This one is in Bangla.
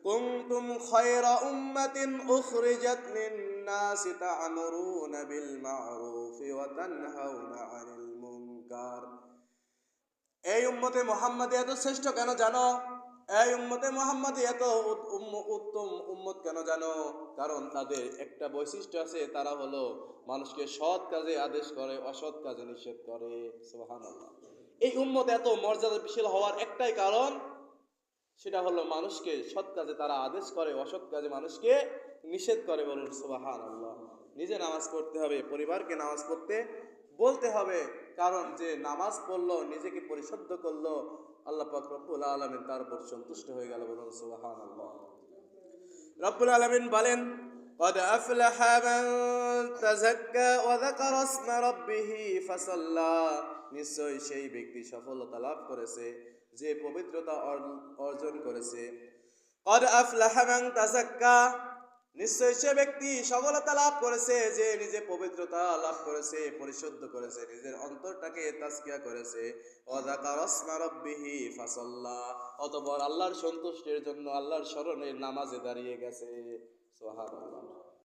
কুনতুম খায়রা উম্মাতিন উখরিজাত লিন-নাসি তা'মুরুনা বিল মা'রুফি ওয়া তানহাউনা 'আনিল মুনকার। এই উম্মতে মুহাম্মাদী এত শ্রেষ্ঠ কেন জানো? এই উম্মতে মুহাম্মাদী এত উত্তম উম্মত কেন জানো? কারণ তাদের একটা বৈশিষ্ট্য আছে, তারা হলো মানুষকে সৎ কাজে আদেশ করে, অসৎ কাজে নিষেধ করে। সুবহানাল্লাহ। এই উম্মত এত মর্যাদাশীল হওয়ার একটাই কারণ, সেটা হলো মানুষকে সৎ কাজে তারা আদেশ করে, অসৎ কাজে মানুষকে নিষেধ করে। বলুন সুবহানাল্লাহ। নিজে নামাজ পড়তে হবে, পরিবারকে নামাজ পড়তে বলতে হবে, কারণ যে নামাজ পড়লো, নিজেকে পরিশুদ্ধ করলো, আল্লাহ পাক রব্বুল আলামিন তার উপর সন্তুষ্ট হয়ে গেল। বলুন সুবহানাল্লাহ। রব্বুল আলামিন বলেন, قد أفلح من تزكى وذكر اسم ربه فصلى। নিশ্চয় সেই ব্যক্তি সফলতা লাভ করেছে যে পবিত্রতা অর্জন করেছে। قد أفلح من تزكى, নিশ্চয় সে ব্যক্তি সফলতা লাভ করেছে যে নিজে পবিত্রতা লাভ করেছে, পরিশুদ্ধ করেছে, নিজের অন্তরটাকে তাজকিয়া করেছে। ওয়াযাকারা ইসমা রাব্বিহি ফাসাল্লা, অতঃপর আল্লাহর সন্তুষ্টির জন্য আল্লাহর স্মরণে নামাজে দাঁড়িয়ে গেছে। সুবহানাল্লাহ।